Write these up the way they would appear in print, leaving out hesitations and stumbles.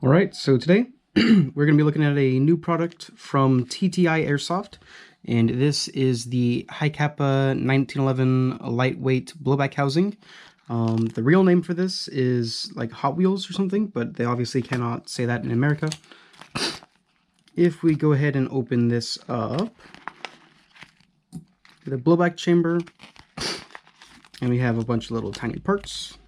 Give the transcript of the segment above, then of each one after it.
All right, so today we're going to be looking at a new product from TTI Airsoft, and this is the Hi-Capa 1911 lightweight blowback housing. The real name for this is like Hot Wheels or something, but they obviously cannot say that in America. If we go ahead and open this up, the blowback chamber, and we have a bunch of little tiny parts.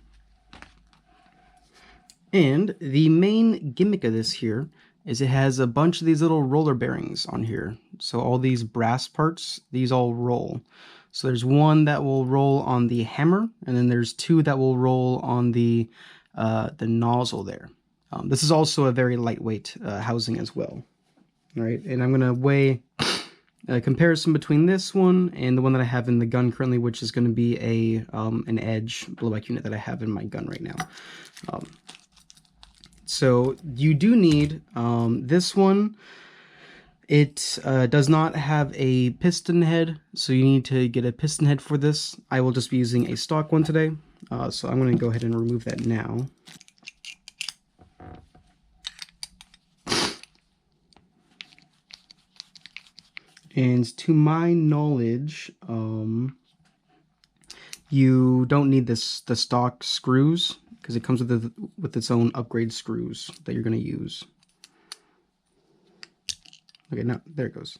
And the main gimmick of this here is it has a bunch of these little roller bearings on here. So all these brass parts, these all roll. So there's one that will roll on the hammer, and then there's two that will roll on the nozzle there. This is also a very lightweight housing as well. All right, and I'm gonna weigh a comparison between this one and the one that I have in the gun currently, which is going to be an Edge blowback unit that I have in my gun right now. So you do need this one. It does not have a piston head, so you need to get a piston head for this. I will just be using a stock one today, so I'm going to go ahead and remove that now. And to my knowledge, you don't need the stock screws, because it comes with its own upgrade screws that you're going to use. Okay, now there it goes.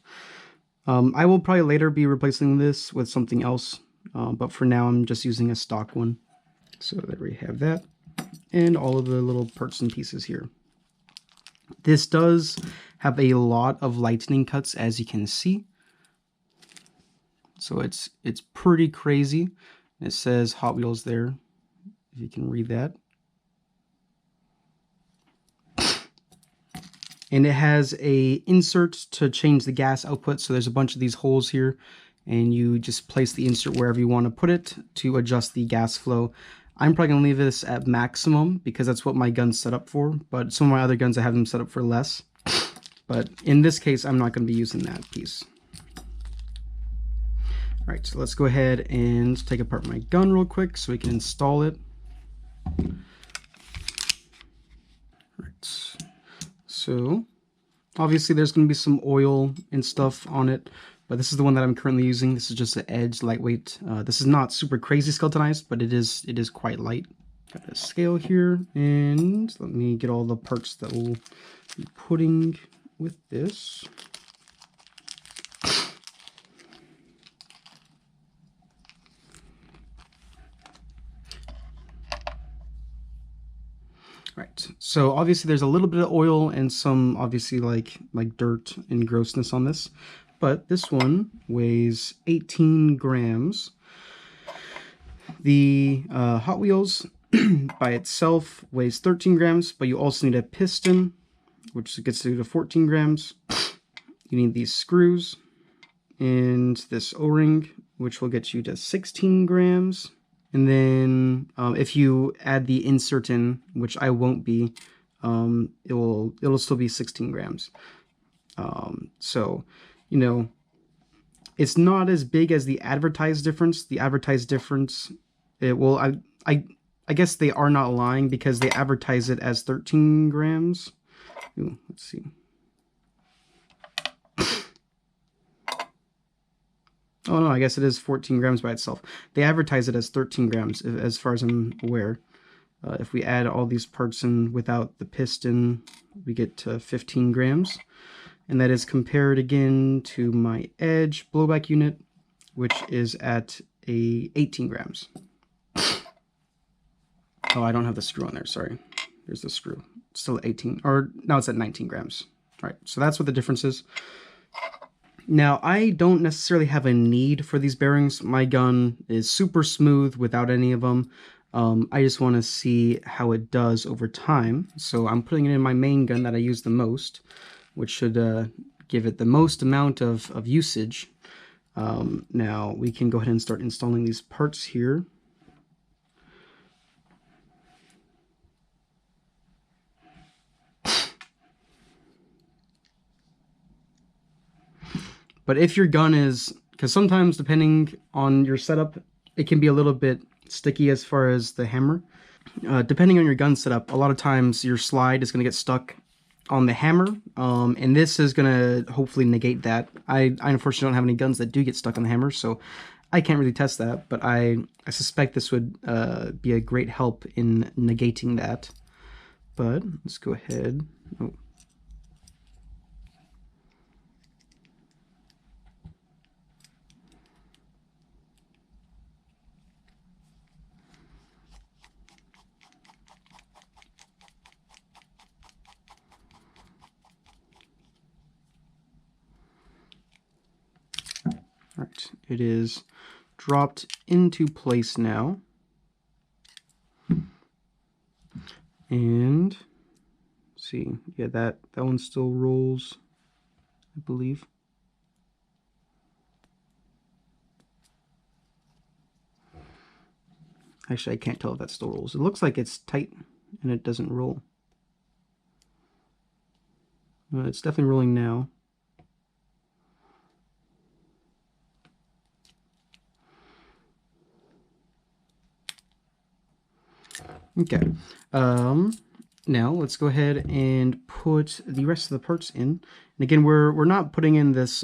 I will probably later be replacing this with something else, but for now I'm just using a stock one. So there we have that, and all of the little parts and pieces here. This does have a lot of lightning cuts, as you can see. So it's pretty crazy. It says Hot Wheels there, if you can read that. And it has a insert to change the gas output. So there's a bunch of these holes here, and you just place the insert wherever you want to put it to adjust the gas flow. I'm probably going to leave this at maximum because that's what my gun's set up for, but some of my other guns I have them set up for less. But in this case, I'm not going to be using that piece. All right, so let's go ahead and take apart my gun real quick so we can install it. All right, so obviously there's going to be some oil and stuff on it, but this is the one that I'm currently using. This is just an Edge lightweight. This is not super crazy skeletonized, but it is quite light. Got a scale here, and let me get all the parts that we'll be putting with this. Right, so obviously there's a little bit of oil and some obviously like dirt and grossness on this, but this one weighs 18 grams. The Hot Wheels by itself weighs 13 grams, but you also need a piston, which gets you to 14 grams. You need these screws and this O-ring, which will get you to 16 grams. And then if you add the insert in, which I won't be, it'll still be 16 grams. So, you know, it's not as big as the advertised difference. The advertised difference, I guess they are not lying because they advertise it as 13 grams. Ooh, let's see. Oh no, I guess it is 14 grams by itself. They advertise it as 13 grams, as far as I'm aware. If we add all these parts in without the piston, we get to 15 grams. And that is compared again to my Edge blowback unit, which is at 18 grams. Oh, I don't have the screw on there, sorry. There's the screw. It's still at 18, or now it's at 19 grams. All right, so that's what the difference is. Now, I don't necessarily have a need for these bearings. My gun is super smooth without any of them. I just want to see how it does over time. So I'm putting it in my main gun that I use the most, which should give it the most amount of usage. Now, we can go ahead and start installing these parts here. But if your gun is, because sometimes depending on your setup, it can be a little bit sticky as far as the hammer. depending on your gun setup, a lot of times your slide is going to get stuck on the hammer, and this is going to hopefully negate that. I unfortunately don't have any guns that do get stuck on the hammer, so I can't really test that, but I suspect this would be a great help in negating that. But let's go ahead. Oh. All right, it is dropped into place now. And let's see, yeah, that one still rolls, I believe. Actually, I can't tell if that still rolls. It looks like it's tight and it doesn't roll. It's definitely rolling now. Okay, now let's go ahead and put the rest of the parts in. And again, we're not putting in this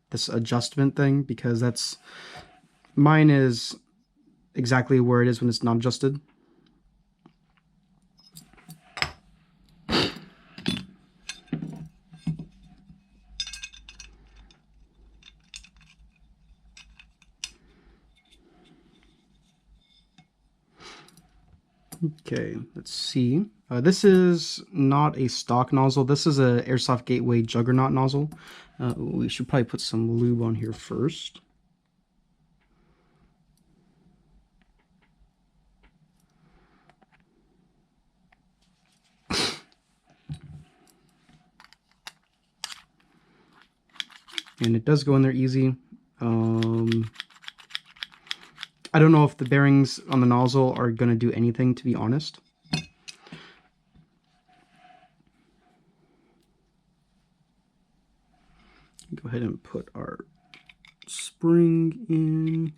this adjustment thing because mine is exactly where it is when it's not adjusted. Okay, let's see. This is not a stock nozzle. This is a Airsoft Gateway Juggernaut nozzle. We should probably put some lube on here first. And it does go in there easy. I don't know if the bearings on the nozzle are going to do anything, to be honest. Go ahead and put our spring in.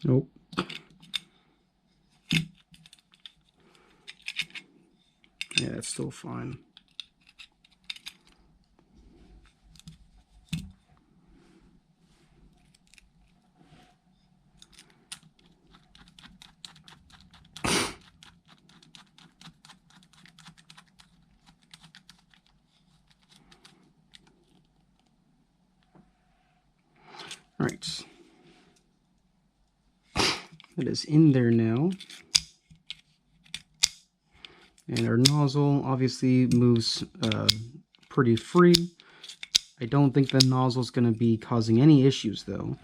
Nope. Yeah, it's still fine. All right. It is in there now. And our nozzle obviously moves pretty free. I don't think the nozzle is going to be causing any issues though.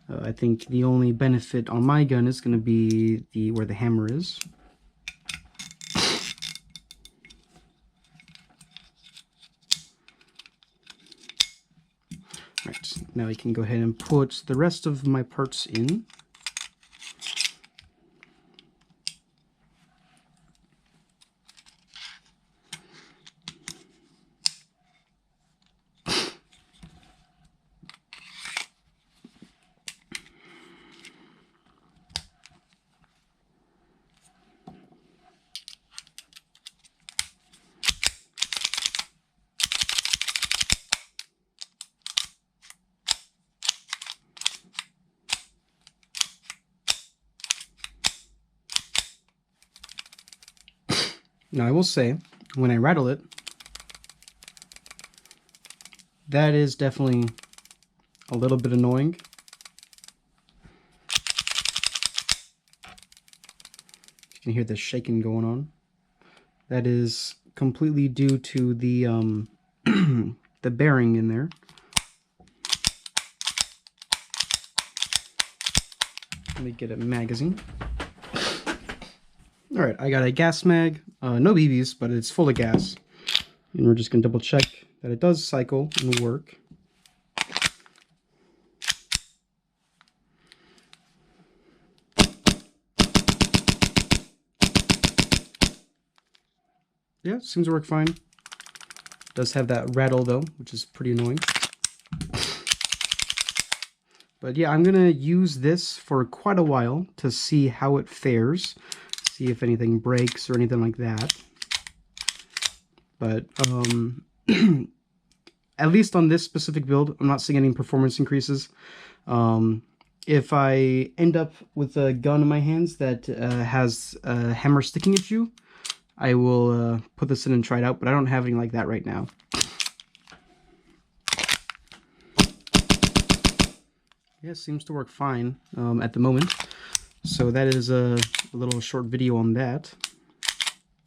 I think the only benefit on my gun is going to be where the hammer is. Right, now I can go ahead and put the rest of my parts in. Now I will say, when I rattle it, that is definitely a little bit annoying. You can hear the shaking going on. That is completely due to the the bearing in there. Let me get a magazine. Alright, I got a gas mag, no BBs, but it's full of gas. And we're just going to double check that it does cycle and work. yeah, seems to work fine. Does have that rattle though, which is pretty annoying. But yeah, I'm gonna use this for quite a while to see how it fares, see if anything breaks or anything like that. But at least on this specific build, I'm not seeing any performance increases. If I end up with a gun in my hands that has a hammer sticking issue, I will put this in and try it out, but I don't have anything like that right now. Yeah, seems to work fine at the moment. So that is a little short video on that.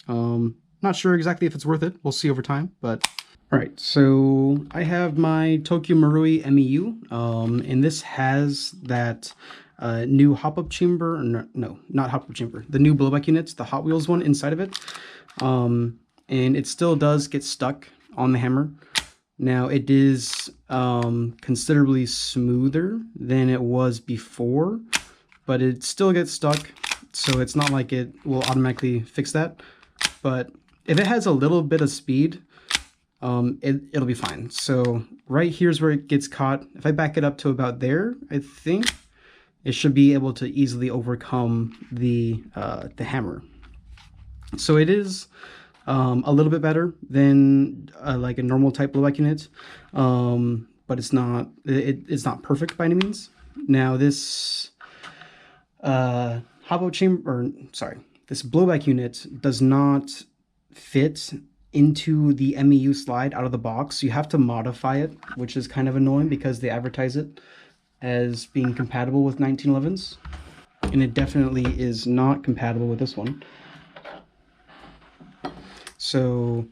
Not sure exactly if it's worth it. We'll see over time, but... Alright, so I have my Tokyo Marui MEU, and this has that new hop-up chamber, or no, not hop-up chamber, the new blowback units, the Hot Wheels one inside of it. And it still does get stuck on the hammer. Now it is considerably smoother than it was before, but it still gets stuck, so it's not like it will automatically fix that. But if it has a little bit of speed, it'll be fine. So right here's where it gets caught. If I back it up to about there, I think it should be able to easily overcome the hammer. So it is a little bit better than like a normal type blowback unit, but it's not perfect by any means. Now this this blowback unit does not fit into the MEU slide out of the box. You have to modify it, which is kind of annoying because they advertise it as being compatible with 1911s, and it definitely is not compatible with this one. So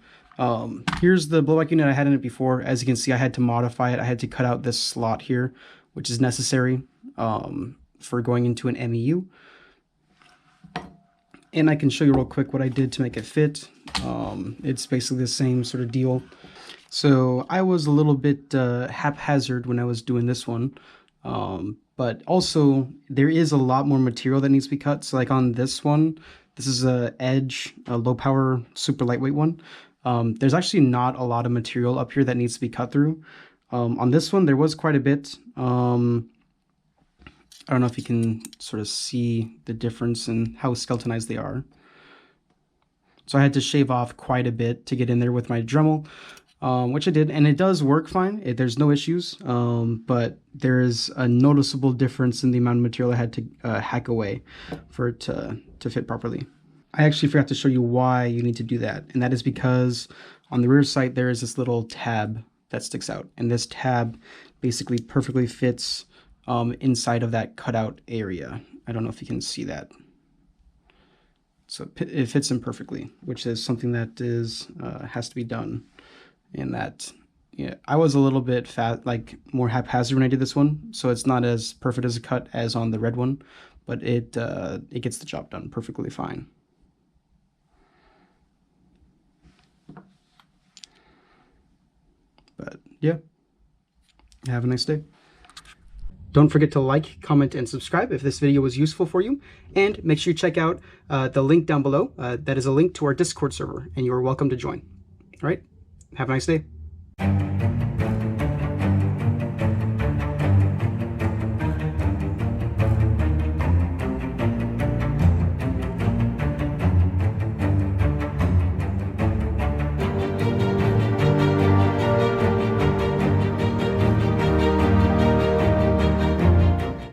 here's the blowback unit I had in it before. As you can see, I had to modify it. I had to cut out this slot here, which is necessary for going into an MEU. And I can show you real quick what I did to make it fit. It's basically the same sort of deal. So I was a little bit haphazard when I was doing this one. But also there is a lot more material that needs to be cut. So like on this one, this is a Edge, a low power, super lightweight one. There's actually not a lot of material up here that needs to be cut through. On this one, there was quite a bit. I don't know if you can sort of see the difference in how skeletonized they are. So I had to shave off quite a bit to get in there with my Dremel, which I did, and it does work fine. There's no issues, but there is a noticeable difference in the amount of material I had to hack away for it to fit properly. I actually forgot to show you why you need to do that, and that is because on the rear sight there is this little tab that sticks out, and this tab basically perfectly fits inside of that cutout area. I don't know if you can see that. So it fits in perfectly, which is something that is has to be done. And that, yeah, I was a little bit more haphazard when I did this one, so it's not as perfect as a cut as on the red one, but it gets the job done perfectly fine. But yeah, have a nice day. Don't forget to like, comment, and subscribe if this video was useful for you. And make sure you check out the link down below. That is a link to our Discord server, and you are welcome to join. All right? Have a nice day.